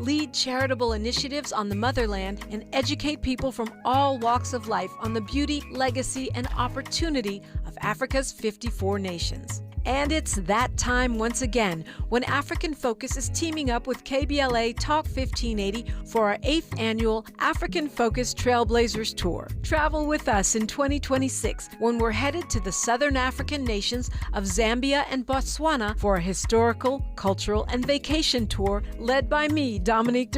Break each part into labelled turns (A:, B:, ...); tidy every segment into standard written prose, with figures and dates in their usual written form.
A: lead charitable initiatives on the motherland, and educate people from all walks of life on the beauty, legacy, and opportunity of Africa's 54 nations. And it's that time once again when African Focus is teaming up with KBLA Talk 1580 for our 8th annual African Focus Trailblazers Tour. Travel with us in 2026 when we're headed to the southern African nations of Zambia and Botswana for a historical, cultural, and vacation tour led by me, Dominique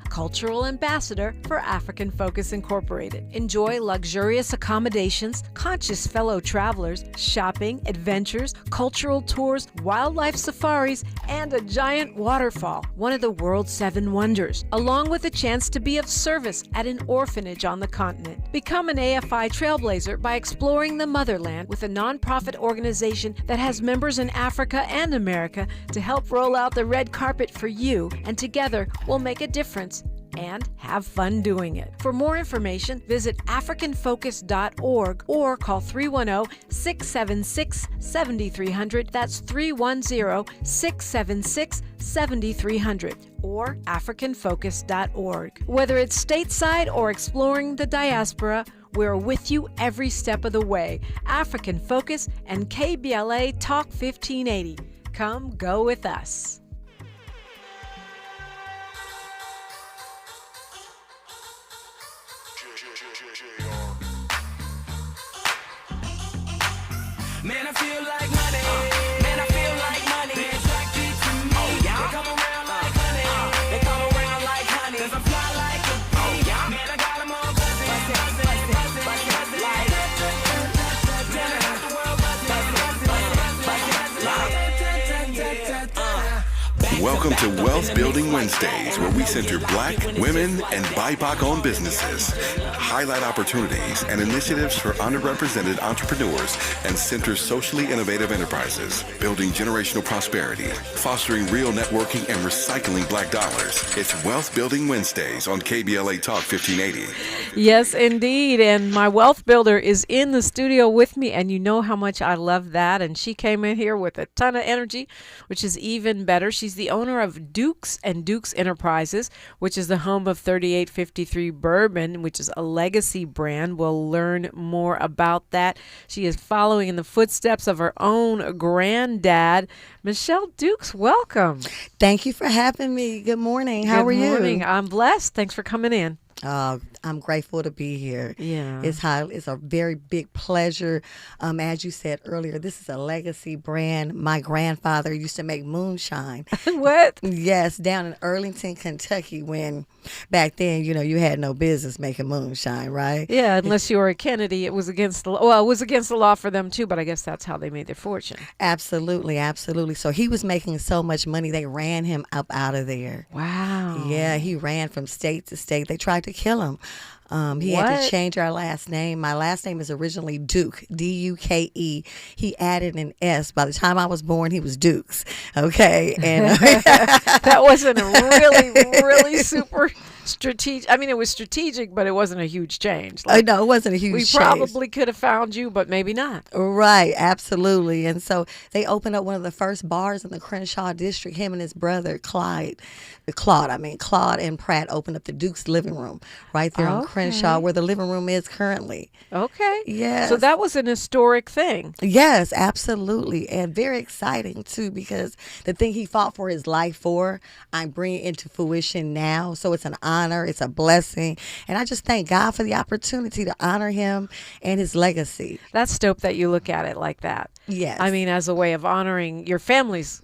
A: Cultural Ambassador for African Focus Incorporated. Enjoy luxurious accommodations, conscious fellow travelers, shopping, adventures, cultural tours, wildlife safaris, and a giant waterfall, one of the world's 7 wonders, along with a chance to be of service at an orphanage on the continent. Become an AFI trailblazer by exploring the motherland with a nonprofit organization that has members in Africa and America to help roll out the red carpet for you, and together we'll make a difference and have fun doing it. For more information, visit africanfocus.org or call 310-676-7300. That's 310-676-7300 or africanfocus.org. Whether it's stateside or exploring the diaspora, we're with you every step of the way. African Focus and KBLA Talk 1580. Come go with us.
B: Man, I feel like money. Man, I feel like money. They're attracted to me. Oh, yeah. They come around like honey. They come around like honey. 'Cause I fly like a bee. Oh, yeah. Man, I got them all buzzing.
C: Welcome to Wealth Building Wednesdays, where we center Black, women, and BIPOC-owned businesses, highlight opportunities and initiatives for underrepresented entrepreneurs, and center socially innovative enterprises, building generational prosperity, fostering real networking, and recycling Black dollars. It's Wealth Building Wednesdays on KBLA Talk 1580.
A: Yes, indeed. And my wealth builder is in the studio with me, and you know how much I love that. And she came in here with a ton of energy, which is even better. She's the owner of Dukes and Dukes Enterprises, which is the home of 3853 Bourbon, which is a legacy brand. We'll learn more about that. She is following in the footsteps of her own granddad. Michelle Dukes, welcome.
D: Thank you for having me. Good morning. How are you?
A: Good morning. I'm blessed. Thanks for coming in.
D: I'm grateful to be here.
A: Yeah.
D: It's a very big pleasure. As you said earlier, this is a legacy brand. My grandfather used to make moonshine.
A: What?
D: Yes, down in Arlington, Kentucky, when back then, you had no business making moonshine, right?
A: Yeah, unless you were a Kennedy, it was against the law. Well, it was against the law for them too, but I guess that's how they made their fortune.
D: Absolutely, absolutely. So he was making so much money, they ran him up out of there.
A: Wow.
D: Yeah, he ran from state to state. They tried to kill him. He had to change our last name. My last name is originally Duke, D-U-K-E. He added an S. By the time I was born, he was Dukes. Okay. And
A: that wasn't a really super strategic. I mean, it was strategic, but it wasn't a huge change.
D: No, it wasn't a huge change.
A: We probably could have found you, but maybe not.
D: Right. Absolutely. And so they opened up one of the first bars in the Crenshaw district. Him and his brother, Claude and Pratt opened up the Duke's living room right there on Crenshaw, where the living room is currently.
A: Okay.
D: Yes.
A: So that was an historic thing.
D: Yes, absolutely. And very exciting, too, because the thing he fought for his life for, I'm bringing into fruition now. So it's an honor. It's a blessing. And I just thank God for the opportunity to honor him and his legacy.
A: That's dope that you look at it like that.
D: Yes.
A: I mean, as a way of honoring your family's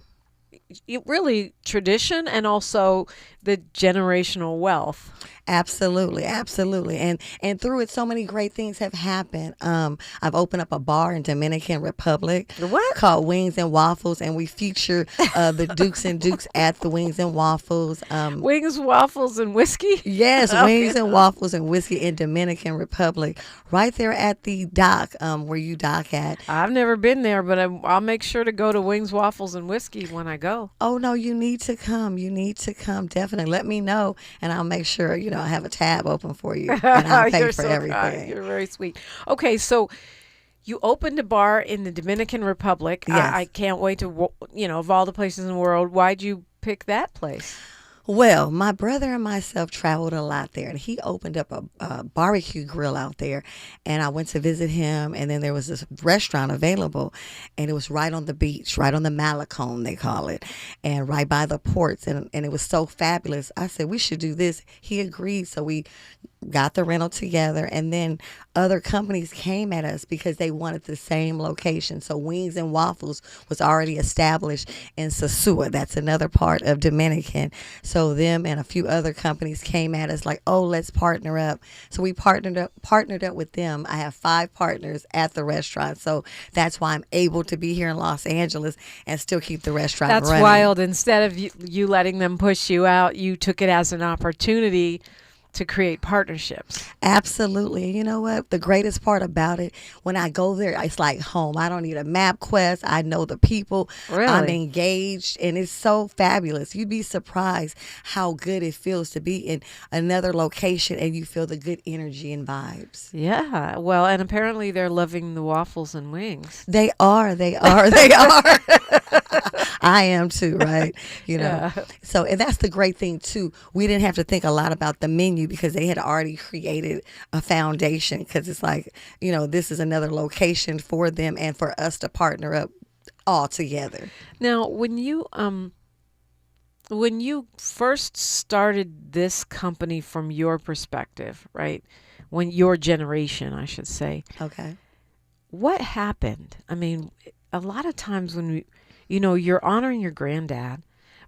A: really tradition and also the generational wealth.
D: Absolutely, absolutely. And through it, so many great things have happened. I've opened up a bar in Dominican Republic called Wings and Waffles, and we feature the Dukes and Dukes at the Wings and Waffles.
A: Wings, waffles, and whiskey?
D: Yes, Wings and Waffles and whiskey in Dominican Republic, right there at the dock where you dock at.
A: I've never been there, but I'll make sure to go to Wings, Waffles, and whiskey when I go.
D: Oh, no, you need to come. You need to come, definitely. Let me know, and I'll make sure, I have a tab open for you, and I'll pay for everything.
A: Kind. You're very sweet. Okay, so you opened a bar in the Dominican Republic.
D: Yes.
A: I can't wait to, of all the places in the world, why'd you pick that place?
D: Well, my brother and myself traveled a lot there, and he opened up a barbecue grill out there, and I went to visit him, and then there was this restaurant available, and it was right on the beach, right on the Malecone, they call it, and right by the ports, and it was so fabulous. I said, we should do this. He agreed, so we got the rental together, and then other companies came at us because they wanted the same location. So Wings and Waffles was already established in Sosua. That's another part of Dominican. So them and a few other companies came at us like, oh, let's partner up. So we partnered up with them. I have 5 partners at the restaurant. So that's why I'm able to be here in Los Angeles and still keep the restaurant
A: That's
D: running.
A: wild. Instead of you letting them push you out, you took it as an opportunity to create partnerships.
D: Absolutely. You know what? The greatest part about it, when I go there, it's like home. I don't need a map quest. I know the people.
A: Really?
D: I'm engaged, and it's so fabulous. You'd be surprised how good it feels to be in another location and you feel the good energy and vibes.
A: Yeah. Well, and apparently they're loving the waffles and wings.
D: They are. I am too, right? You know.
A: Yeah.
D: So, and that's the great thing too. We didn't have to think a lot about the menu because they had already created a foundation, because it's like, you know, this is another location for them and for us to partner up all together.
A: Now, when you first started this company from your perspective, right? When your generation, I should say,
D: Okay.
A: what happened? I mean, a lot of times when you're honoring your granddad,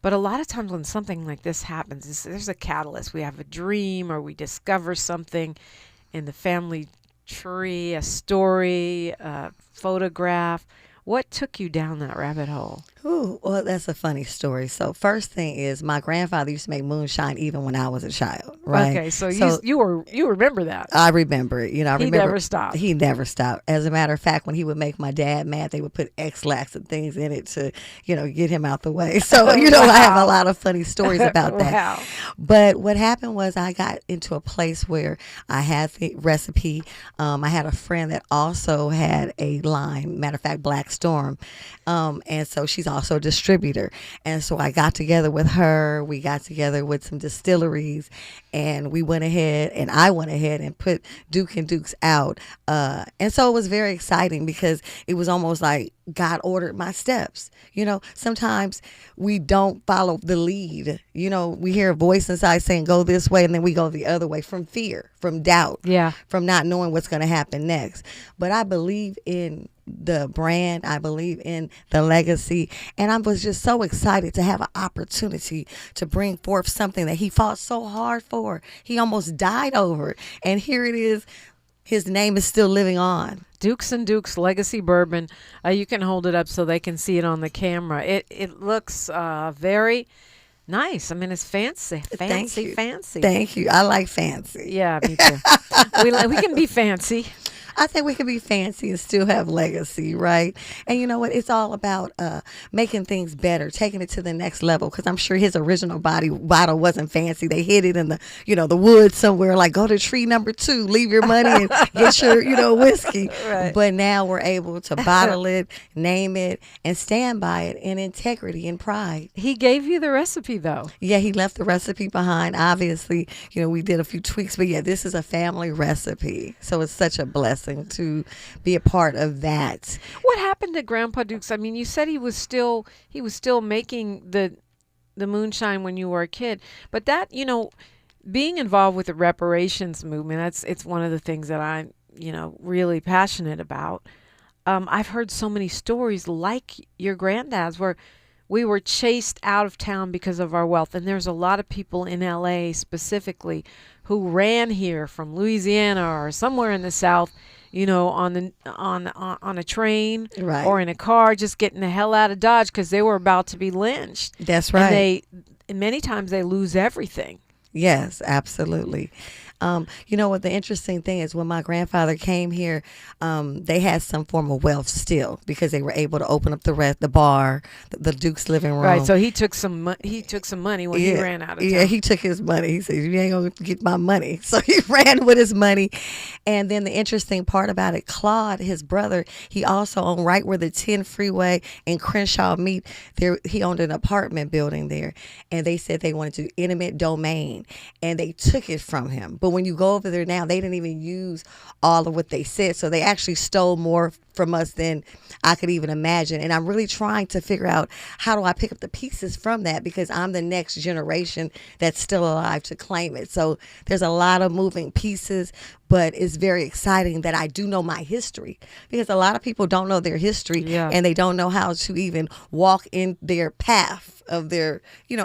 A: but a lot of times when something like this happens, there's a catalyst. We have a dream, or we discover something in the family tree, a story, a photograph. What took you down that rabbit hole?
D: Ooh, well, that's a funny story. So first thing is, my grandfather used to make moonshine even when I was a child, right?
A: Okay, so you remember that.
D: I remember it. You know, I
A: He
D: remember
A: never stopped.
D: He never stopped. As a matter of fact, when he would make my dad mad, they would put X-Lax and things in it to, get him out the way. So, I have a lot of funny stories about that.
A: Wow.
D: But what happened was, I got into a place where I had the recipe. I had a friend that also had a line, matter of fact, Black Storm. And so she's also a distributor. And so I got together with her. We got together with some distilleries, and I went ahead and put Duke and Dukes out. And so it was very exciting because it was almost like God ordered my steps. Sometimes we don't follow the lead. We hear a voice inside saying, go this way, and then we go the other way from fear, from doubt, from not knowing what's going to happen next. But I believe in the brand. I believe in the legacy. And I was just so excited to have an opportunity to bring forth something that he fought so hard for. He almost died over it. And here it is. His name is still living on.
A: Dukes and Dukes Legacy Bourbon. You can hold it up so they can see it on the camera. It looks very nice. I mean, it's fancy. Fancy.
D: Thank you. I like fancy.
A: Yeah, me too. we can be fancy.
D: I think we can be fancy and still have legacy, right? And you know what? It's all about making things better, taking it to the next level. Because I'm sure his original bottle wasn't fancy. They hid it in the woods somewhere. Like, go to tree number 2, leave your money and get your whiskey.
A: Right.
D: But now we're able to bottle it, name it, and stand by it in integrity and pride.
A: He gave you the recipe, though.
D: Yeah, he left the recipe behind. Obviously, we did a few tweaks, but yeah, this is a family recipe. So it's such a blessing to be a part of that.
A: What happened to Grandpa Dukes? I mean, you said he was still making the moonshine when you were a kid, but that, being involved with the reparations movement, it's one of the things that I'm, really passionate about. I've heard so many stories like your granddad's where we were chased out of town because of our wealth. And there's a lot of people in LA specifically who ran here from Louisiana or somewhere in the South, on a train,
D: right,
A: or in a car, just getting the hell out of Dodge because they were about to be lynched.
D: That's right.
A: And many times they lose everything.
D: Yes, absolutely. You know what? The interesting thing is when my grandfather came here, they had some form of wealth still because they were able to open up the bar, the Duke's living room.
A: Right. So he took some money when he ran out of town.
D: Yeah, he took his money. He said, "You ain't gonna get my money." So he ran with his money. And then the interesting part about it, Claude, his brother, he also owned right where the 10 freeway and Crenshaw meet. There, he owned an apartment building there, and they said they wanted to do eminent domain, and they took it from him. But when you go over there now, they didn't even use all of what they said, so they actually stole more from us than I could even imagine. And I'm really trying to figure out how do I pick up the pieces from that, because I'm the next generation that's still alive to claim it. So there's a lot of moving pieces, but it's very exciting that I do know my history, because a lot of people don't know their history and they don't know how to even walk in their path of their,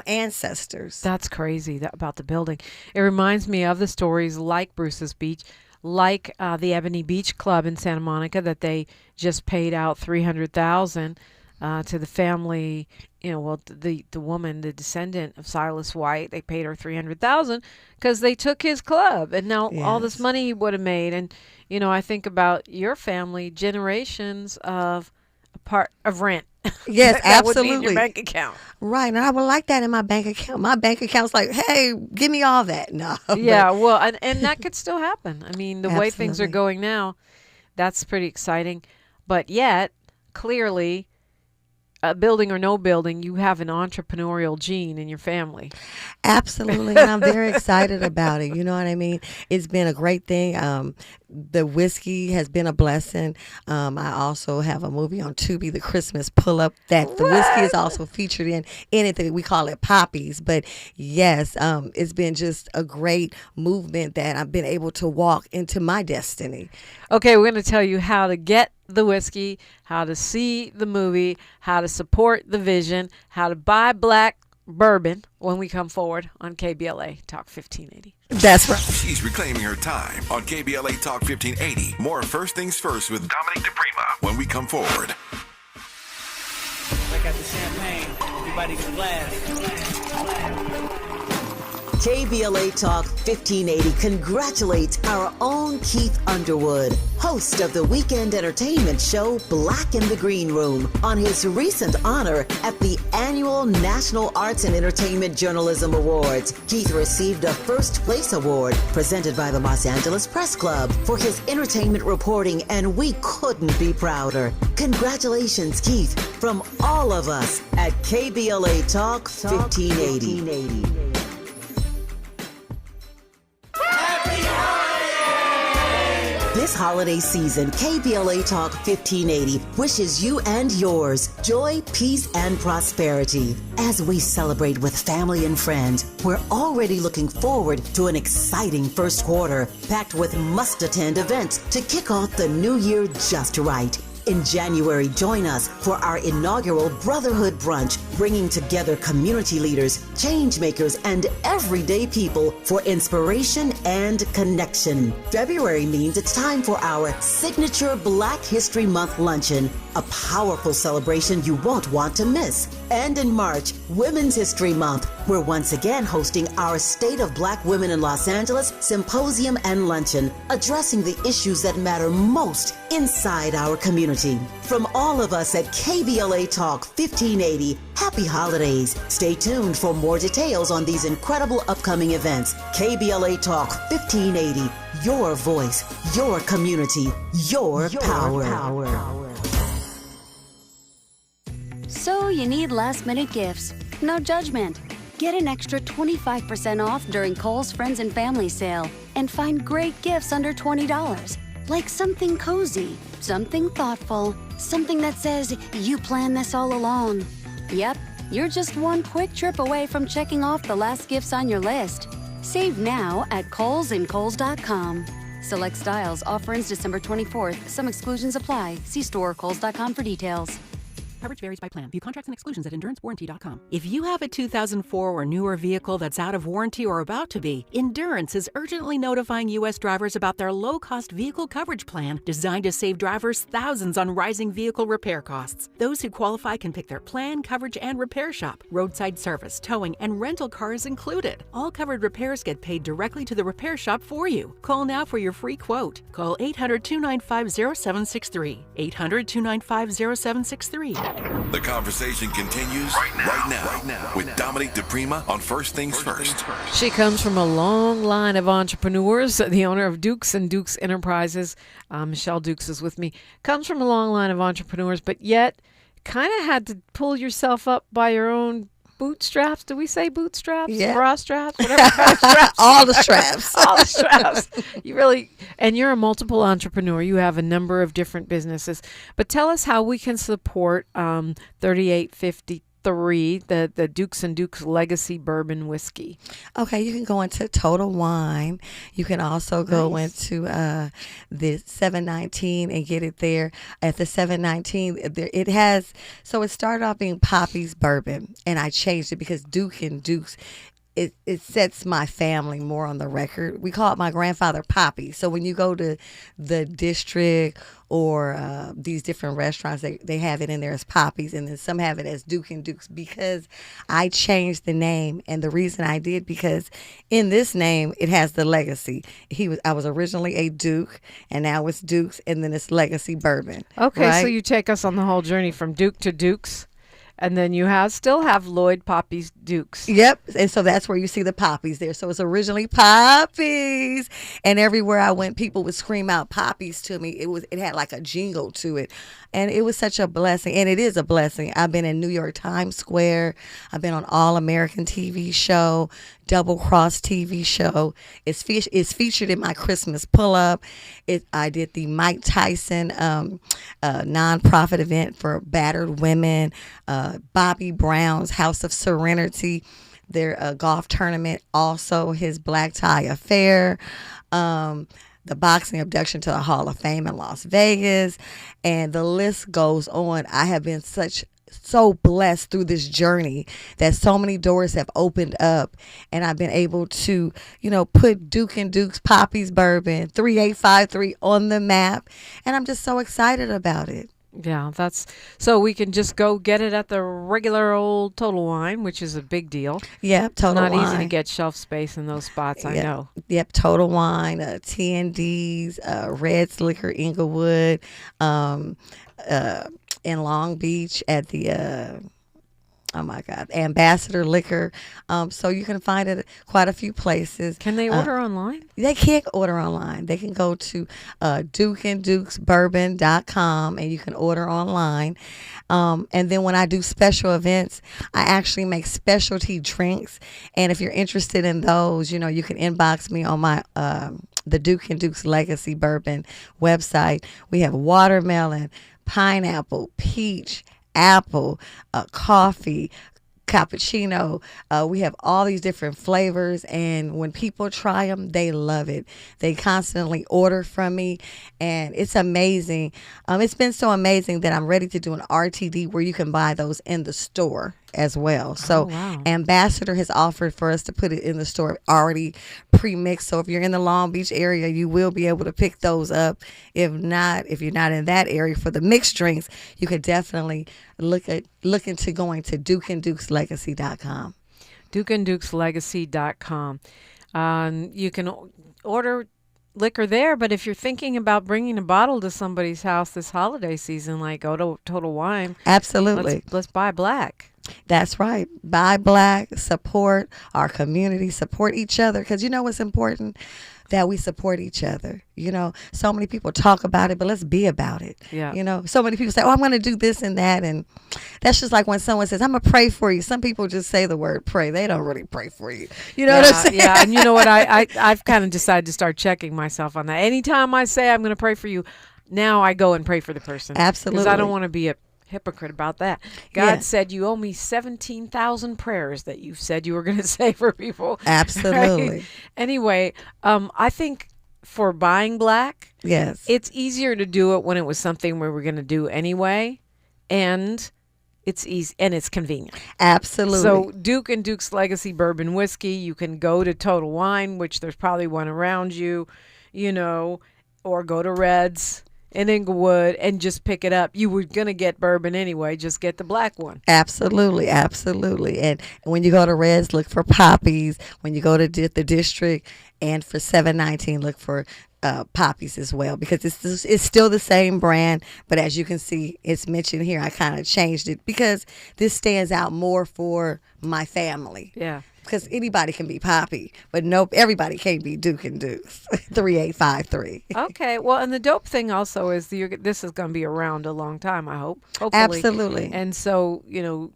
D: ancestors.
A: That's crazy about the building. It reminds me of the stories like Bruce's Beach, like the Ebony Beach Club in Santa Monica, that they just paid out $300,000 to the family. The woman, the descendant of Silas White, they paid her $300,000 because they took his club, and now all this money he would have made. And I think about your family, generations of rent.
D: Yes,
A: that
D: absolutely.
A: would be in your bank account.
D: Right, and I would like that in my bank account. My bank account's like, hey, give me all that. No.
A: Yeah, well, and that could still happen. I mean, the way things are
D: Absolutely.
A: going now, that's pretty exciting. But yet, clearly, building or no building, you have an entrepreneurial gene in your family.
D: Absolutely, and I'm very excited about it. You know what I mean? It's been a great thing. The whiskey has been a blessing. I also have a movie on Tubi, The Christmas Pull-Up, that the whiskey is also featured in it. We call it Papi's. But yes, it's been just a great movement that I've been able to walk into my destiny.
A: Okay, we're going to tell you how to get the whiskey, how to see the movie, how to support the vision, how to buy black bourbon when we come forward on KBLA Talk 1580.
D: That's right.
C: She's reclaiming her time on KBLA Talk 1580. More First Things First with Dominique DePrima when we come forward.
B: Break out the champagne. Everybody get a glass.
E: KBLA Talk 1580 congratulates our own Keith Underwood, host of the weekend entertainment show Black in the Green Room, on his recent honor at the annual National Arts and Entertainment Journalism Awards. Keith received a first place award presented by the Los Angeles Press Club for his entertainment reporting, and we couldn't be prouder. Congratulations, Keith, from all of us at KBLA Talk 1580. This holiday season, KBLA Talk 1580 wishes you and yours joy, peace, and prosperity. As we celebrate with family and friends, we're already looking forward to an exciting first quarter, packed with must-attend events to kick off the new year just right. In January, join us for our inaugural Brotherhood Brunch, bringing together community leaders, change makers, and everyday people for inspiration and connection. February means it's time for our signature Black History Month luncheon, a powerful celebration you won't want to miss. And in March, Women's History Month, we're once again hosting our State of Black Women in Los Angeles Symposium and Luncheon, addressing the issues that matter most inside our community. From all of us at KBLA Talk 1580, happy holidays. Stay tuned for more details on these incredible upcoming events. KBLA Talk 1580, your voice, your community, your power.
F: So you need last-minute gifts. No judgment. Get an extra 25% off during Kohl's Friends and Family Sale and find great gifts under $20. Like something cozy, something thoughtful, something that says you planned this all along. Yep, you're just one quick trip away from checking off the last gifts on your list. Save now at Kohl's and Kohl's.com. Select styles. Offer ends December 24th. Some exclusions apply. See store or Kohl's.com for details.
G: Coverage varies by plan. View contracts and exclusions at endurancewarranty.com. If you have a 2004 or newer vehicle that's out of warranty or about to be, Endurance is urgently notifying U.S. drivers about their low-cost vehicle coverage plan designed to save drivers thousands on rising vehicle repair costs. Those who qualify can pick their plan, coverage, and repair shop. Roadside service, towing, and rental cars included. All covered repairs get paid directly to the repair shop for you. Call now for your free quote. Call 800-295-0763. 800-295-0763.
C: The conversation continues right now with Dominique DePrima on First Things First.
A: She comes from a long line of entrepreneurs. The owner of Dukes and Dukes Enterprises, Michelle Dukes, is with me. Comes from a long line of entrepreneurs, but yet kind of had to pull yourself up by your own bootstraps. Do we say bootstraps?
D: Yeah.
A: Bra straps? Whatever kind of straps.
D: All the straps.
A: All the straps. And you're a multiple entrepreneur. You have a number of different businesses. But tell us how we can support 3853, the Dukes and Dukes Legacy Bourbon Whiskey.
D: Okay, you can go into Total Wine. You can also go into the 719 and get it there. At the 719, it has, so it started off being Papi's Bourbon, and I changed it because Duke and Dukes, it sets my family more on the record. We call it my grandfather Papi. So when you go to the district or these different restaurants, they have it in there as Papi's, and then some have it as Duke and Dukes, because I changed the name. And the reason I did, because in this name it has the legacy. I was originally a Duke, and now it's Dukes, and then it's Legacy Bourbon.
A: Okay,
D: right?
A: so you take us on the whole journey from Duke to Dukes. And then you still have Lloyd Papi's Dukes.
D: Yep. And so that's where you see the Papi's there. So it's originally Papi's. And everywhere I went, people would scream out Papi's to me. It had like a jingle to it. And it was such a blessing. And it is a blessing. I've been in New York Times Square. I've been on All American TV show, Double Cross TV show. It's featured in my Christmas pull-up. I did the Mike Tyson nonprofit event for battered women, Bobby Brown's House of Serenity, their golf tournament, also his black tie affair, the boxing abduction to the Hall of Fame in Las Vegas, and the list goes on. I have been so blessed through this journey that so many doors have opened up, and I've been able to, put Duke and Dukes Papi's Bourbon 3853 on the map, and I'm just so excited about it.
A: Yeah, so we can just go get it at the regular old Total Wine, which is a big deal.
D: Yeah, Total Wine.
A: It's not easy to get shelf space in those spots, I know.
D: Yep, Total Wine, T&D's, Red's Liquor Inglewood, in Long Beach at the Ambassador Liquor. So you can find it at quite a few places.
A: Can they order online?
D: They can't order online. They can go to dukeanddukesbourbon.com and you can order online. And then when I do special events, I actually make specialty drinks. And if you're interested in those, you can inbox me on my the Duke and Dukes Legacy Bourbon website. We have watermelon, pineapple, peach, apple, coffee, cappuccino. We have all these different flavors, and when people try them, they love it. They constantly order from me, and it's amazing. It's been so amazing that I'm ready to do an RTD where you can buy those in the store as well. So Ambassador has offered for us to put it in the store already pre-mixed. So if you're in the Long Beach area, you will be able to pick those up. If you're not in that area for the mixed drinks, you could definitely look into going to dukeanddukeslegacy.com.
A: dukeanddukeslegacy.com. You can order liquor there, but if you're thinking about bringing a bottle to somebody's house this holiday season, like go to Total Wine,
D: absolutely,
A: let's buy black.
D: That's right. Buy black, support our community, support each other, because what's important? That we support each other. So many people talk about it, but let's be about it.
A: Yeah.
D: So many people say, I'm going to do this and that. And that's just like when someone says, I'm going to pray for you. Some people just say the word pray. They don't really pray for you. You know what I'm saying?
A: Yeah. And you know what? I've kind of decided to start checking myself on that. Anytime I say I'm going to pray for you, now I go and pray for the person.
D: Absolutely.
A: Because I don't want to be a hypocrite about that. God said you owe me 17,000 prayers that you said you were going to say for people.
D: Absolutely.
A: Right? Anyway, I think for buying black,
D: yes,
A: it's easier to do it when it was something we were going to do anyway, and it's easy and it's convenient.
D: Absolutely.
A: So Duke and Duke's Legacy Bourbon Whiskey, you can go to Total Wine, which there's probably one around you, or go to Red's in Inglewood and just pick it up. You were going to get bourbon anyway, just get the black one.
D: Absolutely, absolutely. And when you go to Red's, look for Papi's. When you go to the district and for 719, look for Papi's as well, because it's still the same brand, but as you can see, it's mentioned here. I kind of changed it because this stands out more for my family.
A: Yeah.
D: Because anybody can be Papi, but nope, everybody can't be Duke and Dukes. 3853.
A: Okay. Well, and the dope thing also is this is going to be around a long time, I hope. Hopefully.
D: Absolutely.
A: And so,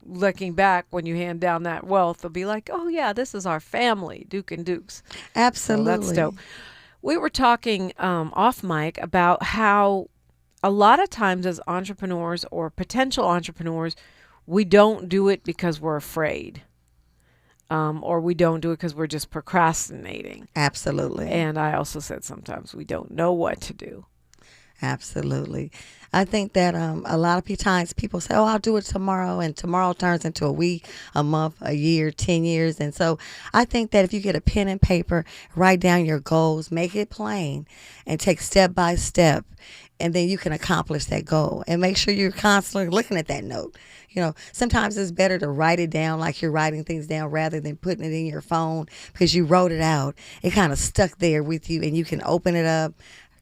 A: looking back, when you hand down that wealth, they'll be like, oh, yeah, this is our family, Duke and Dukes.
D: Absolutely.
A: So that's dope. We were talking off mic about how a lot of times as entrepreneurs or potential entrepreneurs, we don't do it because we're afraid. Or we don't do it because we're just procrastinating.
D: Absolutely.
A: And I also said sometimes we don't know what to do.
D: Absolutely. I think that a lot of times people say, oh, I'll do it tomorrow. And tomorrow turns into a week, a month, a year, 10 years. And so I think that if you get a pen and paper, write down your goals, make it plain, and take step by step, and then you can accomplish that goal. And make sure you're constantly looking at that note. Sometimes it's better to write it down like you're writing things down rather than putting it in your phone because you wrote it out. It kind of stuck there with you, and you can open it up,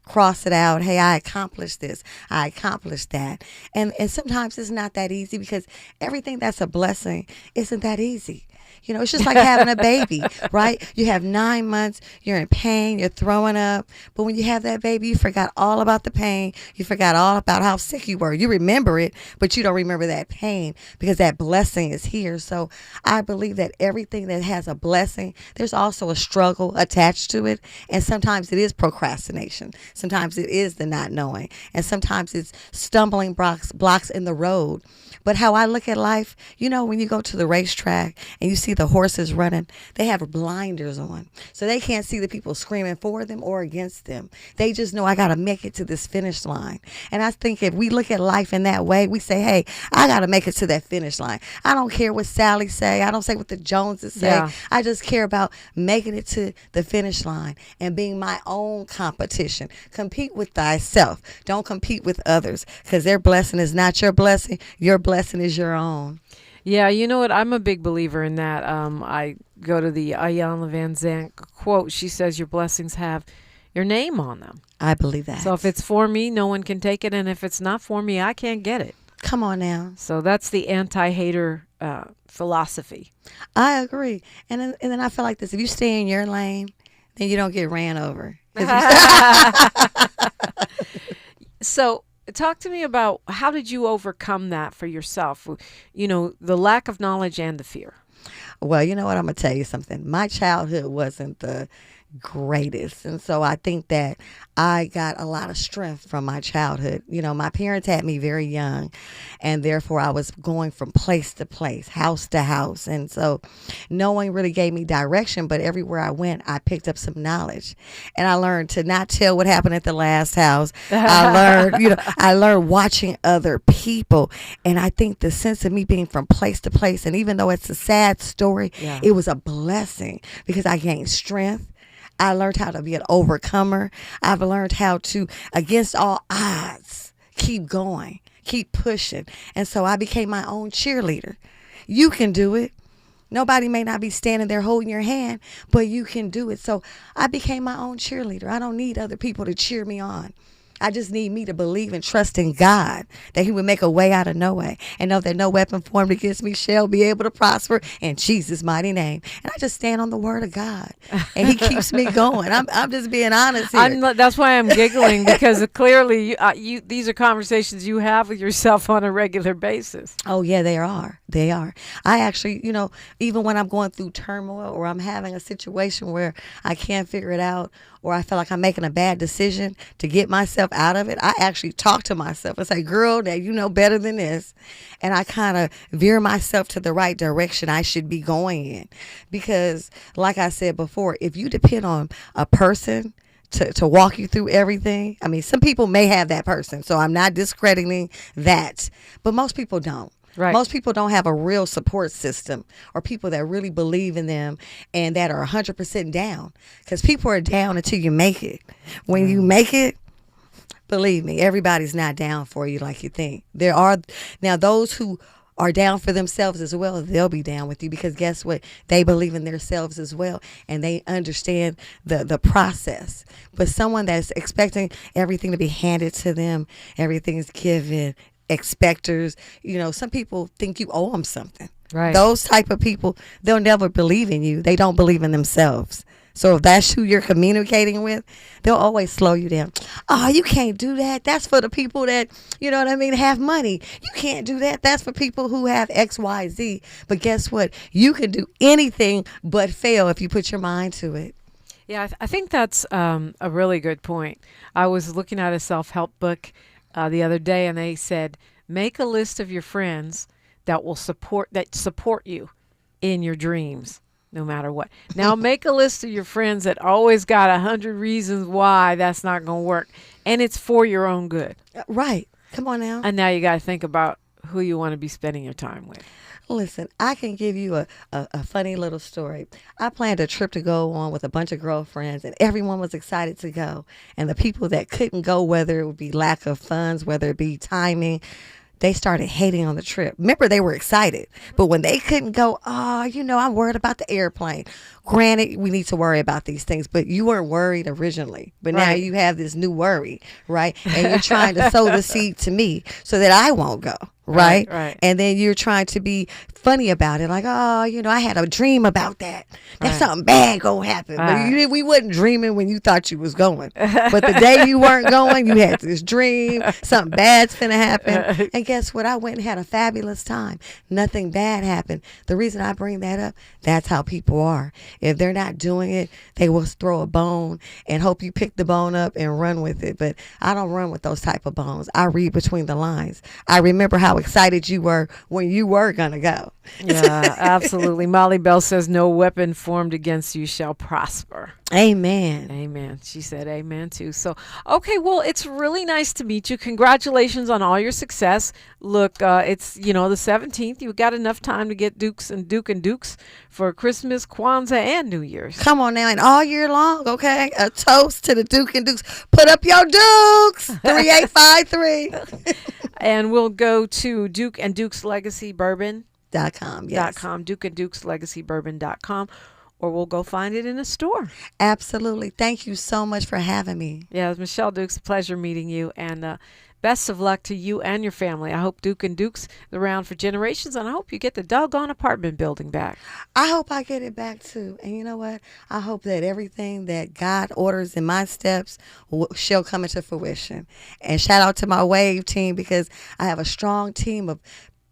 D: cross it out. Hey, I accomplished this. I accomplished that. And sometimes it's not that easy because everything that's a blessing isn't that easy. It's just like having a baby, right? You have 9 months, you're in pain, you're throwing up. But when you have that baby, you forgot all about the pain. You forgot all about how sick you were. You remember it, but you don't remember that pain because that blessing is here. So I believe that everything that has a blessing, there's also a struggle attached to it. And sometimes it is procrastination. Sometimes it is the not knowing. And sometimes it's stumbling blocks in the road. But how I look at life, when you go to the racetrack and you see the horses running, they have blinders on. So they can't see the people screaming for them or against them. They just know I got to make it to this finish line. And I think if we look at life in that way, we say, hey, I got to make it to that finish line. I don't care what Sally say. I don't say what the Joneses say.
A: Yeah.
D: I just care about making it to the finish line and being my own competition. Compete with thyself. Don't compete with others because their blessing is not your blessing. Your blessing is your own.
A: Yeah, you know what? I'm a big believer in that. I go to the Ayanna Van Zandt quote. She says your blessings have your name on them.
D: I believe that.
A: So if it's for me, no one can take it. And if it's not for me, I can't get it.
D: Come on now.
A: So that's the anti-hater philosophy.
D: I agree. And then I feel like this. If you stay in your lane, then you don't get ran over.
A: So talk to me about how did you overcome that for yourself? The lack of knowledge and the fear.
D: Well, you know what? I'm going to tell you something. My childhood wasn't the greatest. And so I think that I got a lot of strength from my childhood. My parents had me very young, and therefore I was going from place to place, house to house. And so no one really gave me direction, but everywhere I went, I picked up some knowledge. And I learned to not tell what happened at the last house. I learned watching other people. And I think the sense of me being from place to place, and even though it's a sad story, It was a blessing because I gained strength. I learned how to be an overcomer. I've learned how to, against all odds, keep going, keep pushing. And so I became my own cheerleader. You can do it. Nobody may not be standing there holding your hand, but you can do it. So I became my own cheerleader. I don't need other people to cheer me on. I just need me to believe and trust in God that he would make a way out of no way and know that no weapon formed against me shall be able to prosper in Jesus' mighty name. And I just stand on the word of God and he keeps me going. I'm just being honest here.
A: That's why I'm giggling because clearly these are conversations you have with yourself on a regular basis.
D: Oh, yeah, they are. They are. I actually, even when I'm going through turmoil or I'm having a situation where I can't figure it out or I feel like I'm making a bad decision to get myself out of it, I actually talk to myself and say, girl, now you know better than this. And I kind of veer myself to the right direction I should be going in. Because like I said before, if you depend on a person to walk you through everything, I mean, some people may have that person, so I'm not discrediting that, but most people don't.
A: Right.
D: Most people don't have a real support system or people that really believe in them and that are 100% down. Because people are down until you make it. When you make it, believe me, everybody's not down for you like you think. There are now those who are down for themselves as well. They'll be down with you because guess what? They believe in themselves as well, and they understand the process. But someone that's expecting everything to be handed to them, everything's given, expectors, some people think you owe them something.
A: Right.
D: Those type of people, they'll never believe in you. They don't believe in themselves. So if that's who you're communicating with, they'll always slow you down. Oh, you can't do that. That's for the people that, have money. You can't do that. That's for people who have X, Y, Z. But guess what? You can do anything but fail if you put your mind to it.
A: Yeah, I think that's a really good point. I was looking at a self-help book the other day, and they said, make a list of your friends that will support you in your dreams. No matter what. Now make a list of your friends that always got 100 reasons why that's not going to work. And it's for your own good.
D: Right. Come on now.
A: And now you got to think about who you want to be spending your time with.
D: Listen, I can give you a funny little story. I planned a trip to go on with a bunch of girlfriends, and everyone was excited to go. And the people that couldn't go, whether it would be lack of funds, whether it be timing, they started hating on the trip. Remember, they were excited. But when they couldn't go, I'm worried about the airplane. Granted, we need to worry about these things, but you weren't worried originally. But now you have this new worry, right? And you're trying to sow the seed to me so that I won't go. Right?
A: Right.
D: And then you're trying to be funny about it. Like, I had a dream about that. That's something bad gonna happen. But we wasn't dreaming when you thought you was going. But the day you weren't going, you had this dream. Something bad's finna happen. And guess what? I went and had a fabulous time. Nothing bad happened. The reason I bring that up, that's how people are. If they're not doing it, they will throw a bone and hope you pick the bone up and run with it. But I don't run with those type of bones. I read between the lines. I remember how excited you were when you were gonna go.
A: Yeah, absolutely. Molly Bell says no weapon formed against you shall prosper.
D: Amen.
A: Amen. She said amen too. So, okay, well, it's really nice to meet you. Congratulations on all your success. Look, it's, the 17th. You've got enough time to get Dukes for Christmas, Kwanzaa, and New Year's.
D: Come on now, and all year long, okay? A toast to the Duke and Dukes. Put up your Dukes. 3853.
A: And we'll go to Duke and Dukes Legacy Bourbon.
D: .com, yes.
A: .com, Duke and Dukes Legacy Bourbon.com, or we'll go find it in a store.
D: Absolutely. Thank you so much for having me.
A: Yeah, it was Michelle Dukes. Pleasure meeting you, and best of luck to you and your family. I hope Duke and Dukes is around for generations, and I hope you get the doggone apartment building back.
D: I hope I get it back too. And you know what? I hope that everything that God orders in my steps shall come into fruition. And shout out to my WAVE team, because I have a strong team of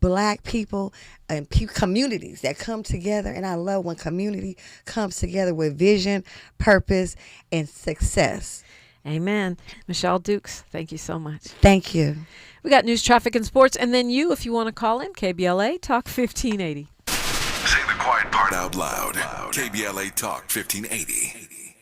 D: Black people and communities that come together. And I love when community comes together with vision, purpose, and success.
A: Amen. Michelle Dukes, thank you so much.
D: Thank you.
A: We got news, traffic, and sports. And then you, if you want to call in, KBLA Talk 1580.
C: Say the quiet part out loud. KBLA Talk 1580.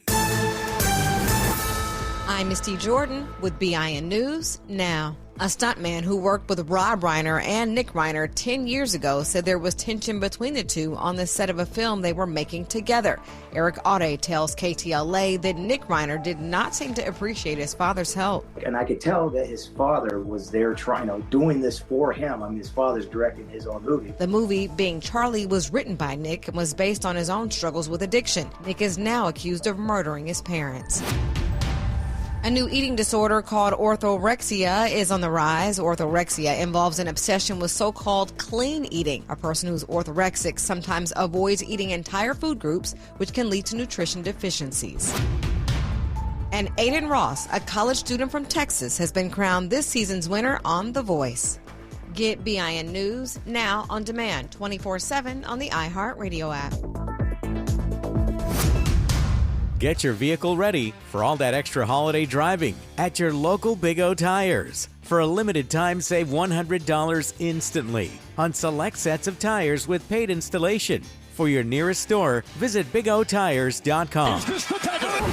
H: I'm Misty Jordan with BIN News Now. A stuntman who worked with Rob Reiner and Nick Reiner 10 years ago said there was tension between the two on the set of a film they were making together. Eric Aude tells KTLA that Nick Reiner did not seem to appreciate his father's help.
I: And I could tell that his father was there doing this for him. I mean, his father's directing his own movie.
H: The movie, Being Charlie, was written by Nick and was based on his own struggles with addiction. Nick is now accused of murdering his parents. A new eating disorder called orthorexia is on the rise. Orthorexia involves an obsession with so-called clean eating. A person who's orthorexic sometimes avoids eating entire food groups, which can lead to nutrition deficiencies. And Aiden Ross, a college student from Texas, has been crowned this season's winner on The Voice. Get BIN News now on demand 24/7 on the iHeartRadio app.
J: Get your vehicle ready for all that extra holiday driving at your local Big O Tires. For a limited time, save $100 instantly on select sets of tires with paid installation. For your nearest store, visit BigOTires.com.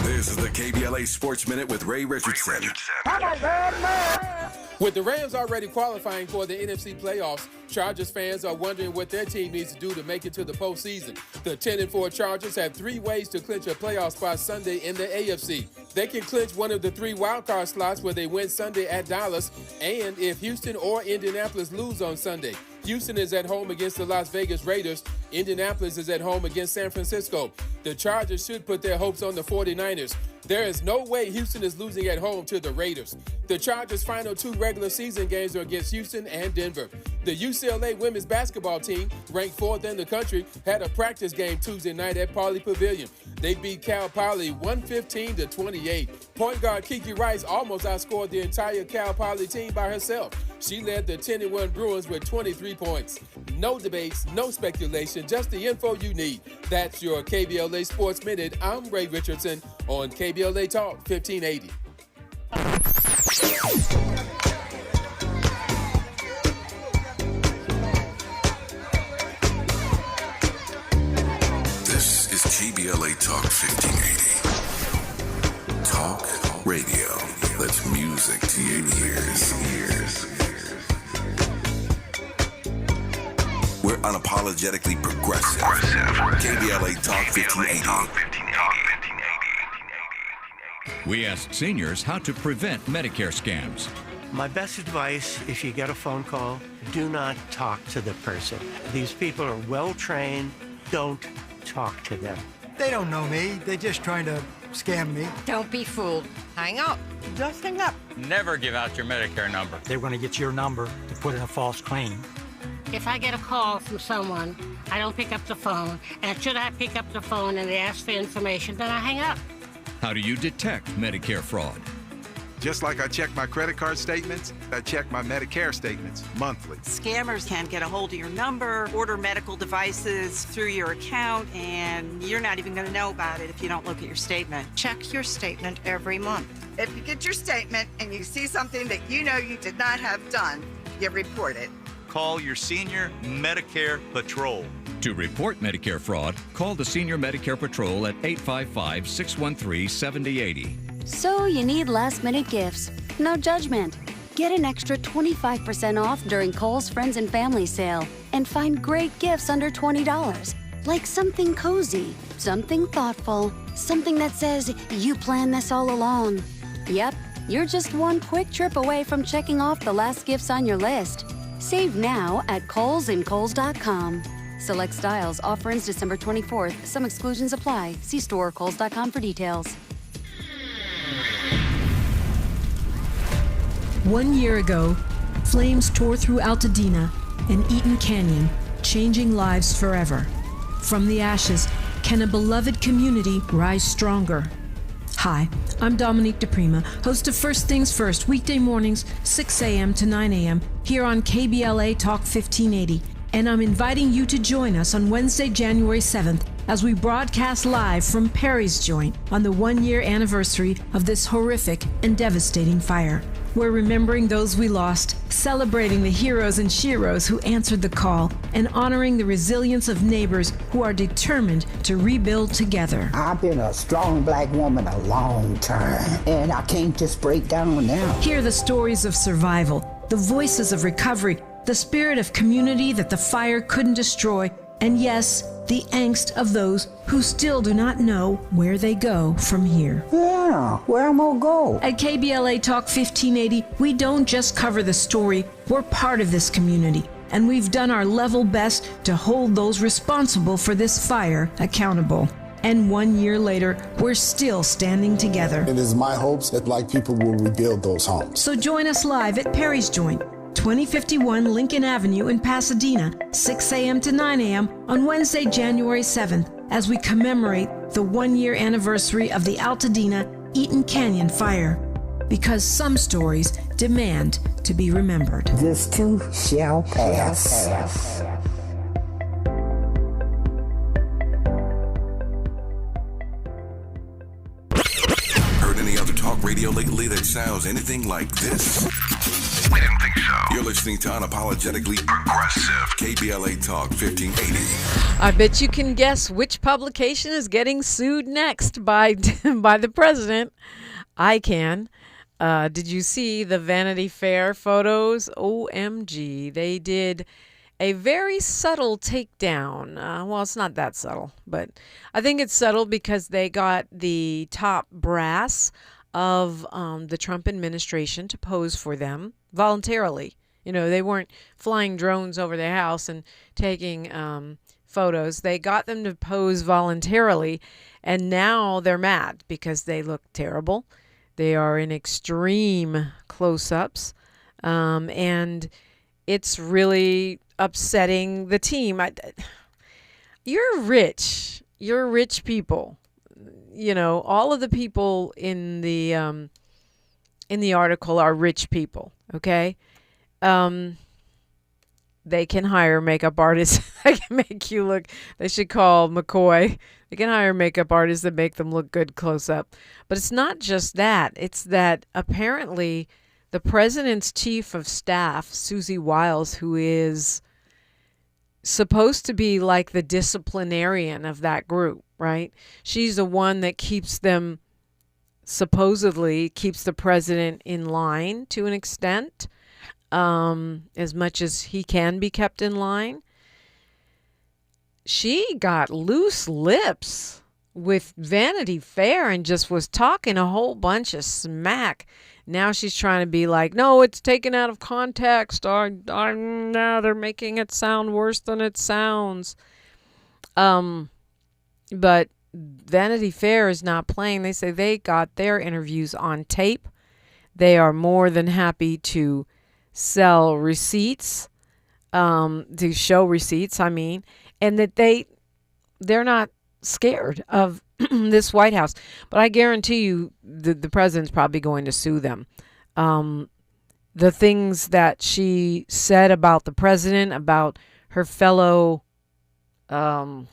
C: This is the KBLA Sports Minute with Ray Richardson.
B: I'm a bad man.
K: With the Rams already qualifying for the NFC playoffs, Chargers fans are wondering what their team needs to do to make it to the postseason. The 10-4 Chargers have 3 ways to clinch a playoff spot Sunday in the AFC. They can clinch one of the 3 wildcard slots where they win Sunday at Dallas, and if Houston or Indianapolis lose on Sunday. Houston is at home against the Las Vegas Raiders. Indianapolis is at home against San Francisco. The Chargers should put their hopes on the 49ers. There is no way Houston is losing at home to the Raiders. The Chargers' final 2 regular season games are against Houston and Denver. The UCLA women's basketball team, ranked 4th in the country, had a practice game Tuesday night at Pauley Pavilion. They beat Cal Poly 115-28. Point guard Kiki Rice almost outscored the entire Cal Poly team by herself. She led the 10-1 Bruins with 23 points. No debates, no speculation, just the info you need. That's your KBLA Sports Minute. I'm Ray Richardson on KBLA Talk 1580.
C: This is KBLA Talk 1580. Talk radio. That's music to your ears. We're unapologetically progressive. KBLA Talk 1580.
L: We asked seniors how to prevent Medicare scams.
M: My best advice, if you get a phone call, do not talk to the person. These people are well-trained. Don't talk to them.
N: They don't know me. They're just trying to scam me.
O: Don't be fooled. Hang up.
N: Just hang up.
P: Never give out your Medicare number.
N: They're going to get your number to put in a false claim.
Q: If I get a call from someone, I don't pick up the phone. And should I pick up the phone and they ask for information, then I hang up.
L: How do you detect Medicare fraud?
R: Just like I check my credit card statements, I check my Medicare statements monthly.
S: Scammers can get a hold of your number, order medical devices through your account, and you're not even going to know about it if you don't look at your statement.
O: Check your statement every month. If you get your statement and you see something that you know you did not have done, you report it.
T: Call your senior Medicare Patrol.
L: To report Medicare fraud, call the Senior Medicare Patrol at 855-613-7080.
F: So you need last-minute gifts. No judgment. Get an extra 25% off during Kohl's Friends and Family Sale and find great gifts under $20. Like something cozy, something thoughtful, something that says you planned this all along. Yep, you're just one quick trip away from checking off the last gifts on your list. Save now at Kohl's and Kohl's.com. Select styles. Offer ends December 24th. Some exclusions apply. See store or Kohl's.com for details.
A: 1 year ago, flames tore through Altadena and Eaton Canyon, changing lives forever. From the ashes, can a beloved community rise stronger? Hi, I'm Dominique DePrima, host of First Things First, weekday mornings, 6 a.m. to 9 a.m. here on KBLA Talk 1580. And I'm inviting you to join us on Wednesday, January 7th, as we broadcast live from Perry's Joint on the 1-year anniversary of this horrific and devastating fire. We're remembering those we lost, celebrating the heroes and sheroes who answered the call, and honoring the resilience of neighbors who are determined to rebuild together.
U: I've been a strong black woman a long time, and I can't just break down now.
A: Hear the stories of survival, the voices of recovery, the spirit of community that the fire couldn't destroy, and yes, the angst of those who still do not know where they go from here.
U: Yeah, where am I go?
A: At KBLA Talk 1580, we don't just cover the story, we're part of this community, and we've done our level best to hold those responsible for this fire accountable. And 1 year later, we're still standing together.
V: It is my hopes that Black people will rebuild those homes.
A: So join us live at Perry's Joint, 2051 Lincoln Avenue in Pasadena, 6 a.m. to 9 a.m. on Wednesday, January 7th, as we commemorate the 1-year anniversary of the Altadena Eaton Canyon fire. Because some stories demand to be remembered.
U: This too shall pass.
C: Heard any other talk radio lately that sounds anything like this? We didn't think so. You're listening to Unapologetically Progressive, KBLA Talk 1580.
A: I bet you can guess which publication is getting sued next by the president. I can. Did you see the Vanity Fair photos? OMG. They did a very subtle takedown. Well, it's not that subtle, but I think it's subtle because they got the top brass of the Trump administration to pose for them voluntarily. You know, they weren't flying drones over their house and taking photos. They got them to pose voluntarily, and now they're mad because they look terrible. They are in extreme close-ups, and it's really upsetting the team. You're rich. You're rich people. You know, all of the people in the article are rich people. Okay, they can hire makeup artists that can make you look. They should call McCoy. They can hire makeup artists that make them look good close up. But it's not just that. It's that apparently the president's chief of staff, Susie Wiles, who is supposed to be like the disciplinarian of that group, right? She's the one that supposedly keeps the president in line to an extent, as much as he can be kept in line. She got loose lips with Vanity Fair and just was talking a whole bunch of smack. Now she's trying to be like, no, it's taken out of context. Now they're making it sound worse than it sounds. But Vanity Fair is not playing. They say they got their interviews on tape. They are more than happy to sell receipts, to show receipts, and that they're not scared of this White House. But I guarantee you the president's probably going to sue them. The things that she said about the president, about her fellow, I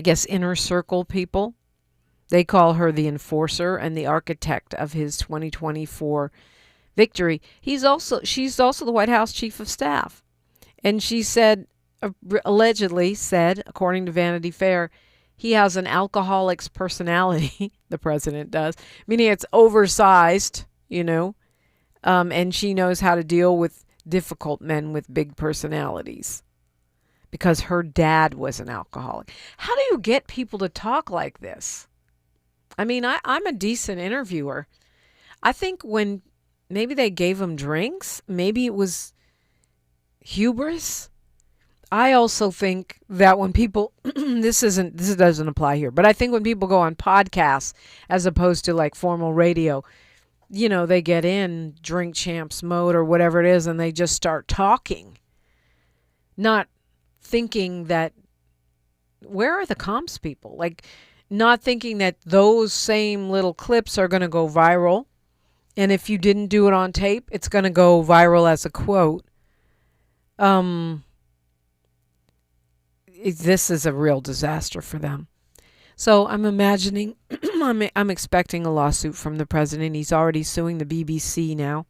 A: guess, inner circle people, they call her the enforcer and the architect of his 2024 victory. She's also the White House chief of staff. And she allegedly said, according to Vanity Fair, he has an alcoholic's personality, the president does, meaning it's oversized, and she knows how to deal with difficult men with big personalities because her dad was an alcoholic. How do you get people to talk like this? I'm a decent interviewer. I think when maybe they gave him drinks, maybe it was hubris. I also think that when people, this doesn't apply here, but I think when people go on podcasts as opposed to like formal radio, they get in drink champs mode or whatever it is and they just start talking, not thinking that, where are the comms people? Like, not thinking that those same little clips are going to go viral. And if you didn't do it on tape, it's going to go viral as a quote. This is a real disaster for them. So I'm imagining, I'm expecting a lawsuit from the president. He's already suing the BBC now.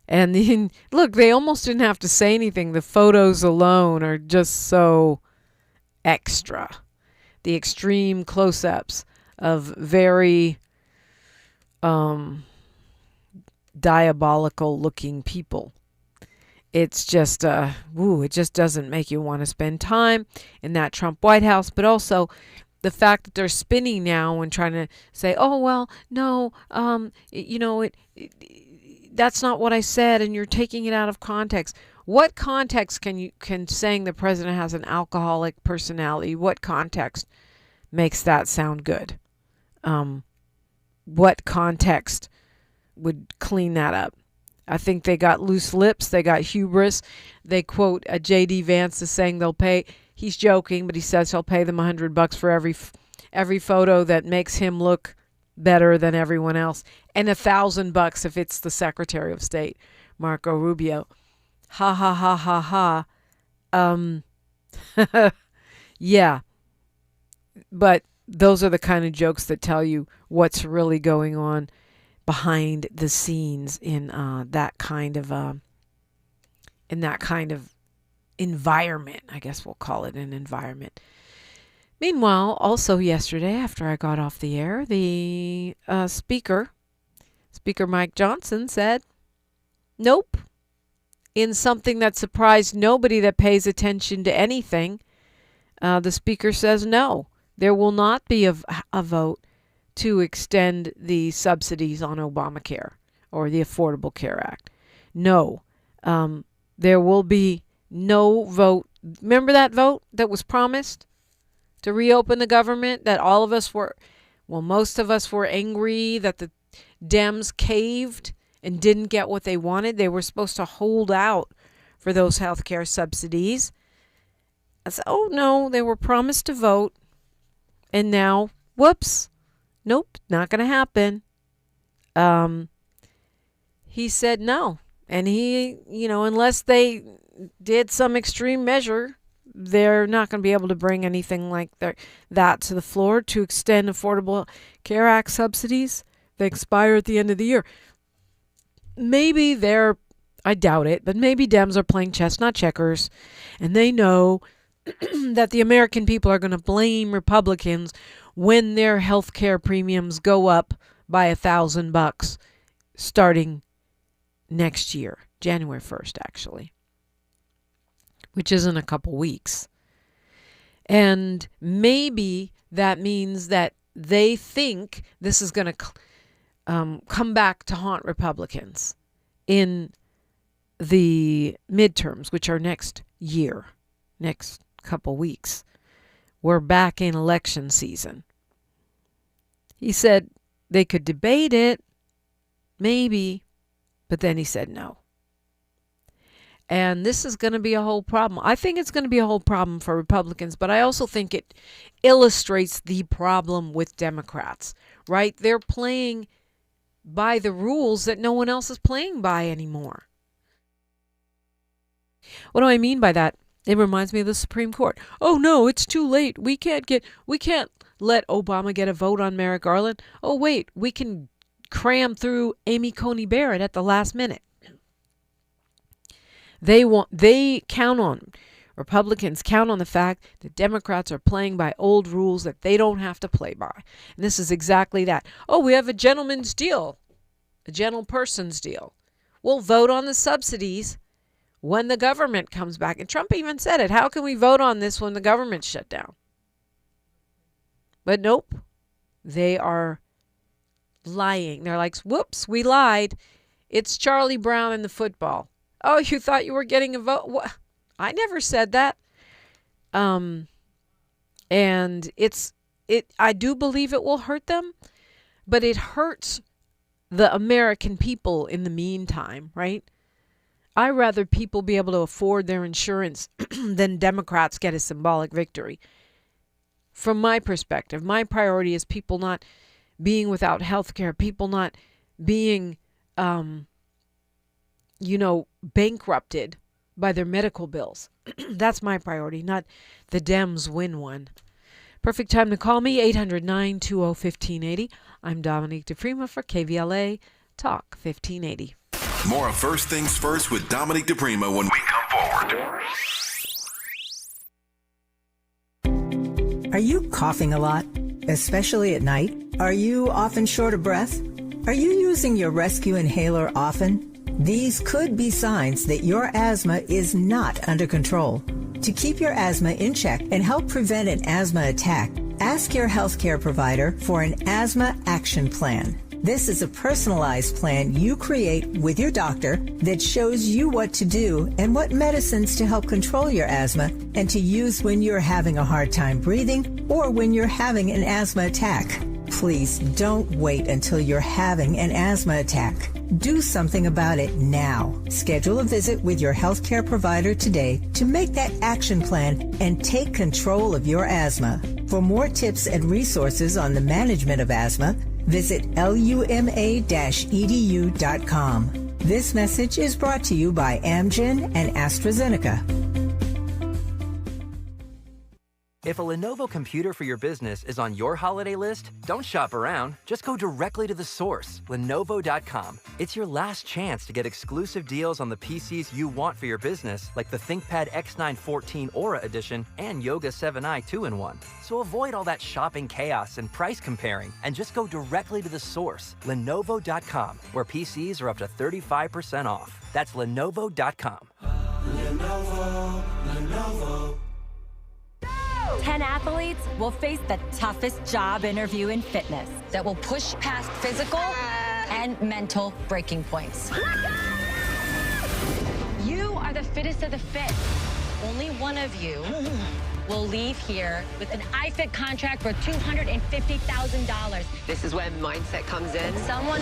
A: And then, look, they almost didn't have to say anything. The photos alone are just so extra. The extreme close-ups of very diabolical-looking people. It's just, it just doesn't make you want to spend time in that Trump White House. But also the fact that they're spinning now and trying to say, oh, well, no, that's not what I said, and you're taking it out of context. What context can saying the president has an alcoholic personality, what context makes that sound good? What context would clean that up? I think they got loose lips. They got hubris. They quote J.D. Vance as saying they'll pay. He's joking, but he says he'll pay them $100 for every photo that makes him look better than everyone else, and $1,000 if it's the Secretary of State, Marco Rubio. Ha ha ha ha ha. Yeah, but those are the kind of jokes that tell you what's really going on behind the scenes in that kind of environment. I guess we'll call it an environment. Meanwhile, also yesterday, after I got off the air, the Speaker Speaker Mike Johnson said, nope. In something that surprised nobody that pays attention to anything, the Speaker says no. There will not be a vote to extend the subsidies on Obamacare or the Affordable Care Act. No. There will be no vote. Remember that vote that was promised to reopen the government, that all of us were, well, most of us were angry that the Dems caved and didn't get what they wanted. They were supposed to hold out for those health care subsidies. I said, oh, no, they were promised to vote. And now, whoops, nope, not going to happen. He said no. And he, unless they did some extreme measure, they're not going to be able to bring anything like that to the floor to extend Affordable Care Act subsidies. They expire at the end of the year. Maybe I doubt it, but maybe Dems are playing chess, not checkers, and they know that the American people are going to blame Republicans when their health care premiums go up by $1,000 starting next year, January 1st, actually, which is in a couple weeks. And maybe that means that they think this is going to come back to haunt Republicans in the midterms, which are next year, next couple weeks. We're back in election season. He said they could debate it, maybe, but then he said no. And this is going to be a whole problem. I think it's going to be a whole problem for Republicans, but I also think it illustrates the problem with Democrats, right? They're playing by the rules that no one else is playing by anymore. What do I mean by that? It reminds me of the Supreme Court. Oh no, it's too late. We can't let Obama get a vote on Merrick Garland. Oh wait, we can cram through Amy Coney Barrett at the last minute. Republicans count on the fact that Democrats are playing by old rules that they don't have to play by. And this is exactly that. Oh, we have a gentleman's deal, a gentleperson's deal. We'll vote on the subsidies when the government comes back. And Trump even said it. How can we vote on this when the government's shut down? But nope. They are lying. They're like, whoops, we lied. It's Charlie Brown and the football. Oh, you thought you were getting a vote? What? I never said that. And I do believe it will hurt them, but it hurts the American people in the meantime, right? I'd rather people be able to afford their insurance than Democrats get a symbolic victory. From my perspective, my priority is people not being without health care, people not being, bankrupted by their medical bills. That's my priority, not the Dems win one. Perfect time to call me, 800-920-1580. I'm Dominique DePrima for KBLA Talk 1580.
C: More of First Things First with Dominique DePrima when we come forward.
E: Are you coughing a lot, especially at night? Are you often short of breath? Are you using your rescue inhaler often? These could be signs that your asthma is not under control. To keep your asthma in check and help prevent an asthma attack, ask your healthcare provider for an asthma action plan. This is a personalized plan you create with your doctor that shows you what to do and what medicines to help control your asthma and to use when you're having a hard time breathing or when you're having an asthma attack. Please don't wait until you're having an asthma attack. Do something about it now. Schedule a visit with your healthcare provider today to make that action plan and take control of your asthma. For more tips and resources on the management of asthma, visit luma-edu.com. This message is brought to you by Amgen and AstraZeneca.
D: If a Lenovo computer for your business is on your holiday list, don't shop around. Just go directly to the source, Lenovo.com. It's your last chance to get exclusive deals on the PCs you want for your business, like the ThinkPad X9 14 Aura Edition and Yoga 7i 2-in-1. So avoid all that shopping chaos and price comparing, and just go directly to the source, Lenovo.com, where PCs are up to 35% off. That's Lenovo.com.
B: Lenovo.
G: 10 athletes will face the toughest job interview in fitness that will push past physical and mental breaking points. You are the fittest of the fit. Only one of you will leave here with an iFit contract for $250,000.
W: This is when mindset comes in.
G: Someone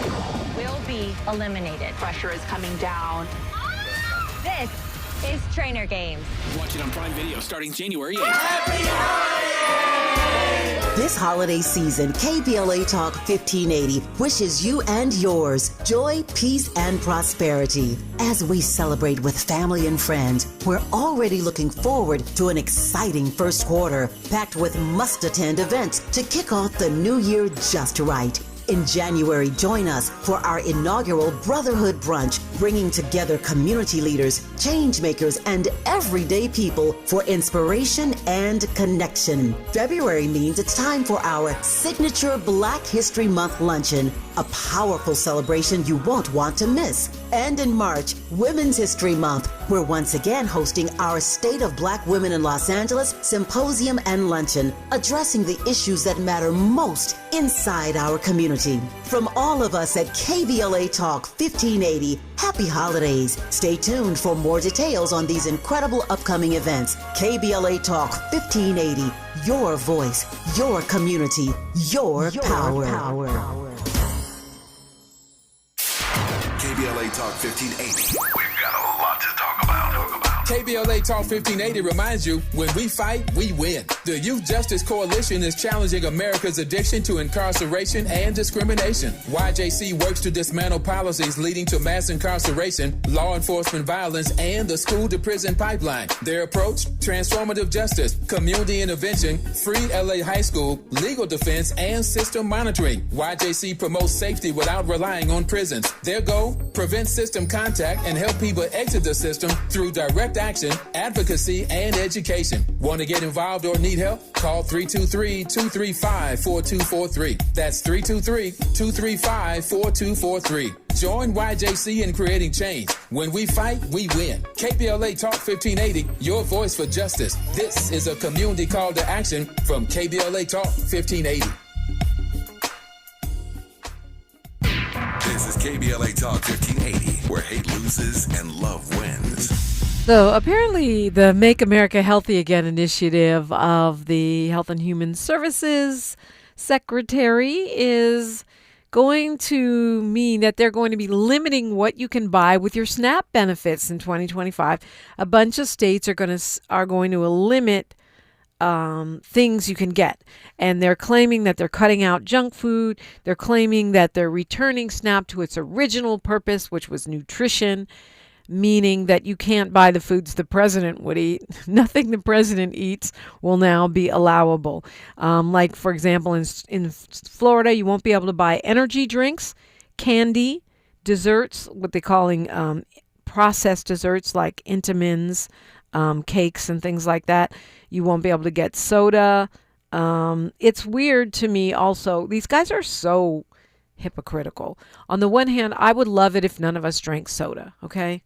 G: will be eliminated.
W: Pressure is coming down.
G: This is Trainer Games.
X: Watch it on Prime Video starting January 8th.
Y: This holiday season, KBLA Talk 1580 wishes you and yours joy, peace, and prosperity. As we celebrate with family and friends, we're already looking forward to an exciting first quarter, packed with must-attend events to kick off the new year just right. In January, join us for our inaugural Brotherhood Brunch, bringing together community leaders, change makers, and everyday people for inspiration and connection. February means it's time for our signature Black History Month luncheon, a powerful celebration you won't want to miss. And in March, Women's History Month, we're once again hosting our State of Black Women in Los Angeles Symposium and Luncheon, addressing the issues that matter most inside our community. From all of us at KBLA Talk 1580, happy holidays. Stay tuned for more details on these incredible upcoming events. KBLA Talk 1580, your voice, your community, your power.
C: KBLA Talk 1580. We've got a lot to talk about.
K: KBLA Talk 1580 reminds you, when we fight, we win. The Youth Justice Coalition is challenging America's addiction to incarceration and discrimination. YJC works to dismantle policies leading to mass incarceration, law enforcement violence, and the school-to-prison pipeline. Their approach? Transformative justice, community intervention, free LA high school, legal defense, and system monitoring. YJC promotes safety without relying on prisons. Their goal? Prevent system contact and help people exit the system through direct action, advocacy, and education. Want to get involved or need help? Call 323-235-4243. That's 323-235-4243. Join YJC in creating change. When we fight, we win. KBLA Talk 1580, your voice for justice. This is a community call to action from KBLA Talk 1580.
C: This is KBLA Talk 1580, where hate loses and love wins.
A: So apparently the Make America Healthy Again initiative of the Health and Human Services Secretary is going to mean that they're going to be limiting what you can buy with your SNAP benefits in 2025. A bunch of states are going to limit things you can get. And they're claiming that they're cutting out junk food. They're claiming that they're returning SNAP to its original purpose, which was nutrition, meaning that you can't buy the foods the president would eat. Nothing the president eats will now be allowable. Like, for example, in Florida, you won't be able to buy energy drinks, candy, desserts, what they're calling processed desserts like Entenmann's, cakes and things like that. You won't be able to get soda. It's weird to me also. These guys are so hypocritical. On the one hand, I would love it if none of us drank soda, okay?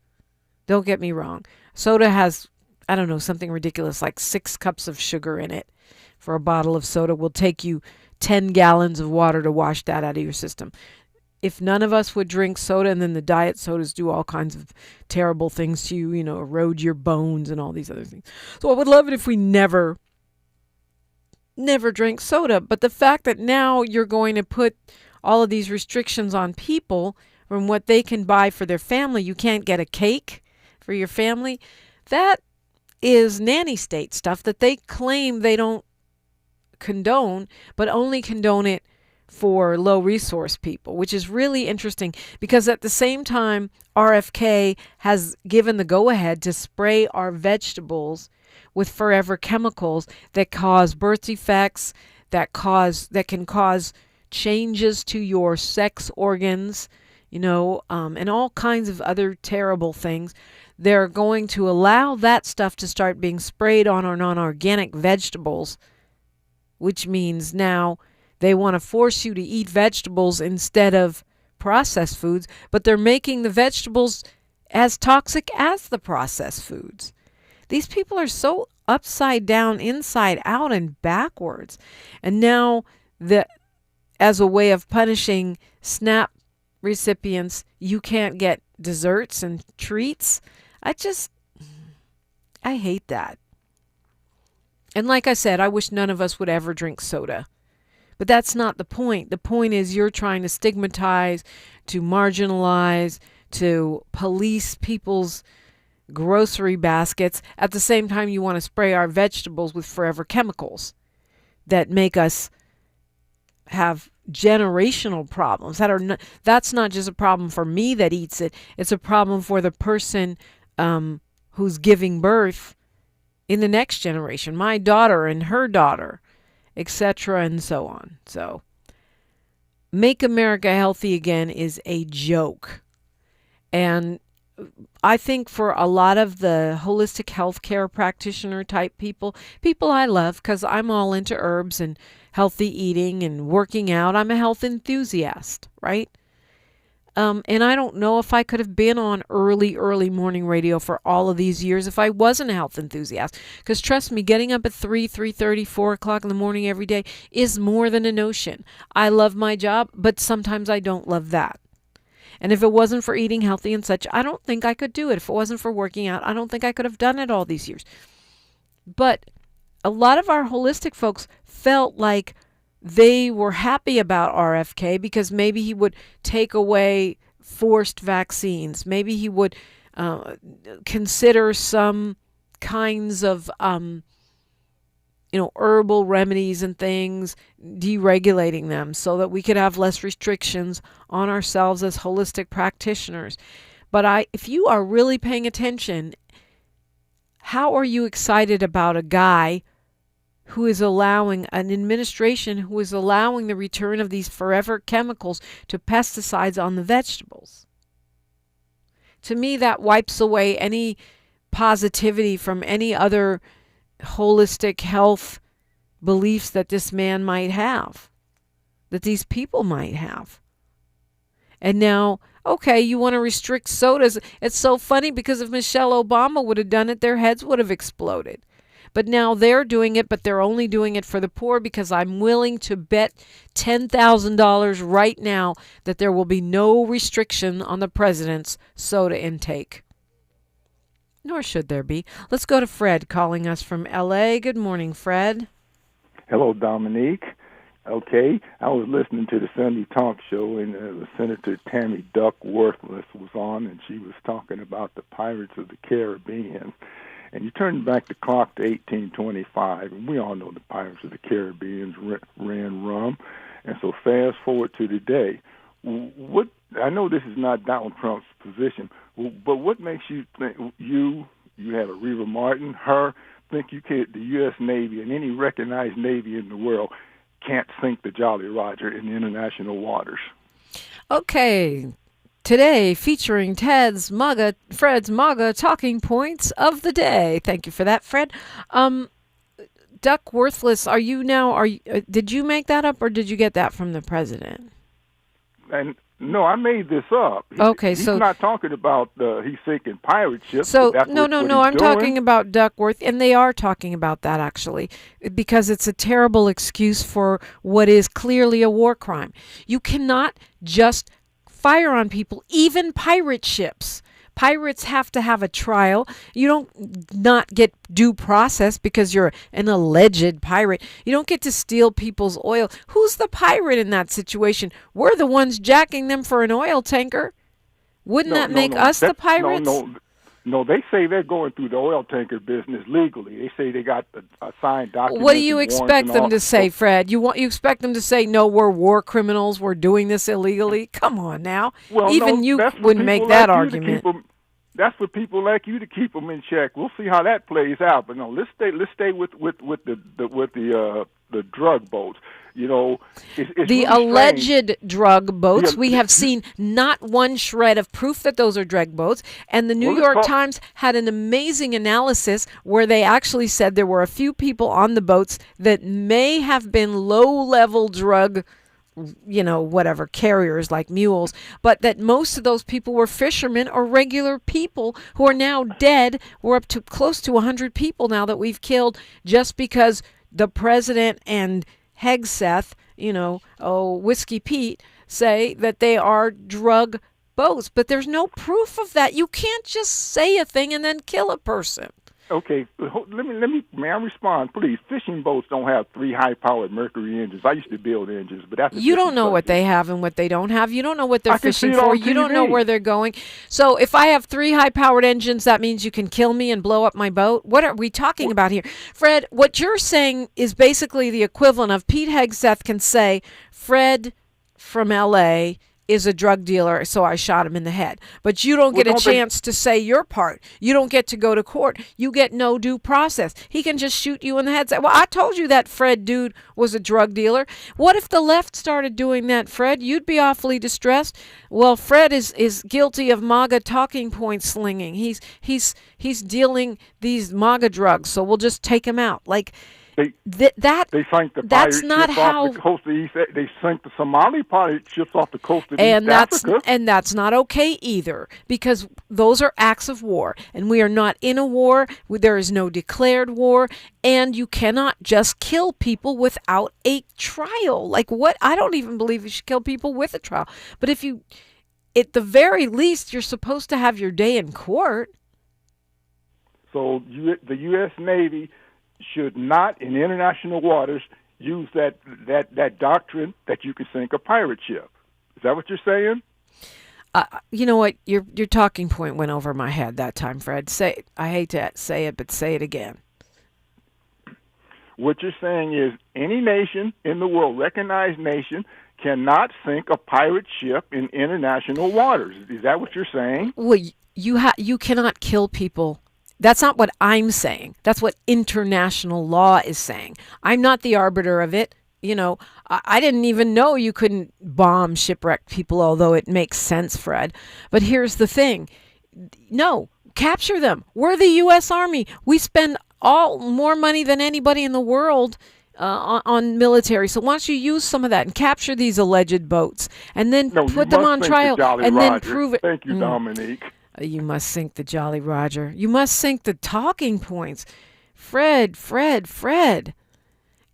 A: Don't get me wrong. Soda has, I don't know, something ridiculous like 6 cups of sugar in it. For a bottle of soda will take you 10 gallons of water to wash that out of your system. If none of us would drink soda, and then the diet sodas do all kinds of terrible things to you, erode your bones and all these other things. So I would love it if we never drank soda. But the fact that now you're going to put all of these restrictions on people from what they can buy for their family. You can't get a cake for your family. That is nanny state stuff that they claim they don't condone, but only condone it for low resource people, which is really interesting because at the same time, RFK has given the go ahead to spray our vegetables with forever chemicals that cause birth defects, that can cause changes to your sex organs, and all kinds of other terrible things. They're going to allow that stuff to start being sprayed on our non-organic vegetables, which means now they want to force you to eat vegetables instead of processed foods, but they're making the vegetables as toxic as the processed foods. These people are so upside down, inside out, and backwards. And now, as a way of punishing SNAP recipients, you can't get desserts and treats. I hate that. And like I said, I wish none of us would ever drink soda. But that's not the point. The point is you're trying to stigmatize, to marginalize, to police people's grocery baskets. At the same time, you want to spray our vegetables with forever chemicals that make us have generational problems. That's not just a problem for me that eats it. It's a problem for the person who's giving birth in the next generation, my daughter and her daughter, etc., and so on. So, Make America Healthy Again is a joke. And I think for a lot of the holistic healthcare practitioner type people I love, because I'm all into herbs and healthy eating and working out. I'm a health enthusiast, right? And I don't know if I could have been on early morning radio for all of these years if I wasn't a health enthusiast. Because trust me, getting up at 3:30, 4 o'clock in the morning every day is more than a notion. I love my job, but sometimes I don't love that. And if it wasn't for eating healthy and such, I don't think I could do it. If it wasn't for working out, I don't think I could have done it all these years. But a lot of our holistic folks felt like they were happy about RFK because maybe he would take away forced vaccines. Maybe he would consider some kinds of, herbal remedies and things, deregulating them so that we could have less restrictions on ourselves as holistic practitioners. But if you are really paying attention, how are you excited about a guy who is allowing, an administration who is allowing the return of these forever chemicals to pesticides on the vegetables? To me, that wipes away any positivity from any other holistic health beliefs that this man might have, that these people might have. And now, okay, you want to restrict sodas. It's so funny because if Michelle Obama would have done it, their heads would have exploded. But now they're doing it, but they're only doing it for the poor, because I'm willing to bet $10,000 right now that there will be no restriction on the president's soda intake. Nor should there be. Let's go to Fred calling us from L.A. Good morning, Fred.
H: Hello, Dominique. Okay, I was listening to the Sunday talk show, and Senator Tammy Duckworthless was on, and she was talking about the Pirates of the Caribbean. And you turn back the clock to 1825, and we all know the Pirates of the Caribbean ran rum. And so fast forward to today. I know this is not Donald Trump's position, but what makes you think you have a Reva Martin, her, think you could, the U.S. Navy and any recognized Navy in the world can't sink the Jolly Roger in the international waters?
A: Okay. Today, featuring Fred's MAGA talking points of the day. Thank you for that, Fred. Duckworthless, did you make that up or did you get that from the president?
H: And no, I made this up. He's not talking about he's sinking pirate ships.
A: So no, I'm talking about Duckworth, and they are talking about that actually, because it's a terrible excuse for what is clearly a war crime. You cannot just fire on people, even pirate ships. Pirates have to have a trial. You don't not get due process because you're an alleged pirate. You don't get to steal people's oil. Who's the pirate in that situation? We're the ones jacking them for an oil tanker. Wouldn't that make us the pirates?
H: No, they say they're going through the oil tanker business legally. They say they got a signed document.
A: What do you expect them to say, Fred? You expect them to say, no, we're war criminals, we're doing this illegally? Come on now.
H: Well,
A: Even you wouldn't make that argument.
H: That's for people like you to keep them in check. We'll see how that plays out. But no, let's stay with the drug boats. You know, it's
A: the
H: really
A: alleged
H: strange.
A: drug boats. We have seen not one shred of proof that those are drug boats. And the New York Times had an amazing analysis where they actually said there were a few people on the boats that may have been low-level drug, you know, whatever, carriers like mules, but that most of those people were fishermen or regular people who are now dead. We're up to close to 100 people now that we've killed just because the president and Hegseth, you know, Whiskey Pete, say that they are drug boats. But there's no proof of that. You can't just say a thing and then kill a person.
H: Okay, may I respond, please? Fishing boats don't have 3 high-powered Mercury engines. I used to build engines, but that's
A: you don't know what they have and what they don't have. You don't know what they're fishing for. You don't know where they're going. So if I have 3 high-powered engines, that means you can kill me and blow up my boat? What are we talking about here? Fred, what you're saying is basically the equivalent of Pete Hegseth can say, Fred from L.A. is a drug dealer, so I shot him in the head. But you don't get a chance to say your part. You don't get to go to court. You get no due process. He can just shoot you in the head. Say, well, I told you that Fred dude was a drug dealer. What if the left started doing that, Fred? You'd be awfully distressed. Well, Fred is guilty of MAGA talking point slinging. He's dealing these MAGA drugs, so we'll just take him out. Like,
H: They sank the
A: that's
H: pirate
A: not
H: ships
A: how
H: off the coast of East. They sank the Somali pirate ships off the coast of East Africa.
A: And that's not okay either, because those are acts of war, and we are not in a war. There is no declared war, and you cannot just kill people without a trial. Like what? I don't even believe you should kill people with a trial. But if you, at the very least, you're supposed to have your day in court.
H: So the U.S. Navy should not, in international waters, use that doctrine that you can sink a pirate ship. Is that what you're saying?
A: You know what? Your talking point went over my head that time, Fred. I hate to say it, but say it again.
H: What you're saying is any nation in the world, recognized nation, cannot sink a pirate ship in international waters. Is that what you're saying?
A: Well, you cannot kill people. That's not what I'm saying. That's what international law is saying. I'm not the arbiter of it. You know, I didn't even know you couldn't bomb shipwrecked people, although it makes sense, Fred. But here's the thing. No, capture them. We're the U.S. Army. We spend more money than anybody in the world on military. So why don't you use some of that and capture these alleged boats and then put them on trial and then prove it.
H: Thank you, Dominique.
A: You must sink the Jolly Roger. You must sink the talking points. Fred.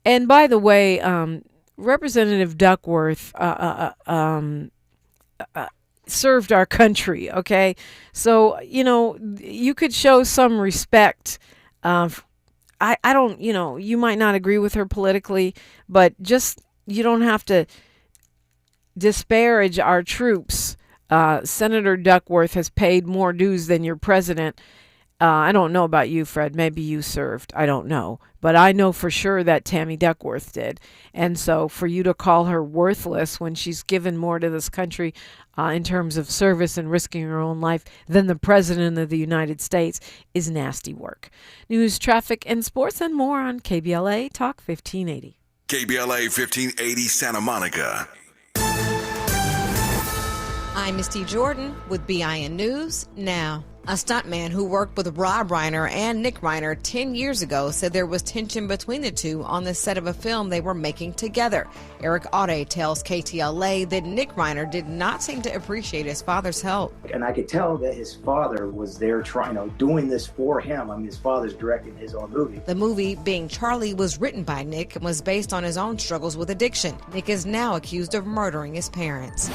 A: And by the way, Representative Duckworth served our country, okay? So, you know, you could show some respect. I don't, you know, you might not agree with her politically, but just, you don't have to disparage our troops. Senator Duckworth has paid more dues than your president. I don't know about you, Fred. Maybe you served. I don't know. But I know for sure that Tammy Duckworth did. And so for you to call her worthless when she's given more to this country in terms of service and risking her own life than the president of the United States is nasty work. News, traffic, and sports and more on KBLA Talk 1580.
C: KBLA 1580 Santa Monica.
I: I'm Misty Jordan with BIN News Now. A stuntman who worked with Rob Reiner and Nick Reiner 10 years ago said there was tension between the two on the set of a film they were making together. Eric Aude tells KTLA that Nick Reiner did not seem to appreciate his father's help.
J: And I could tell that his father was there doing this for him. I mean, his father's directing his own movie.
I: The movie, Being Charlie, was written by Nick and was based on his own struggles with addiction. Nick is now accused of murdering his parents.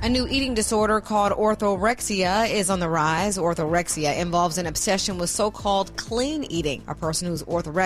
I: A new eating disorder called orthorexia is on the rise. Orthorexia involves an obsession with so-called clean eating. A person who's orthorexia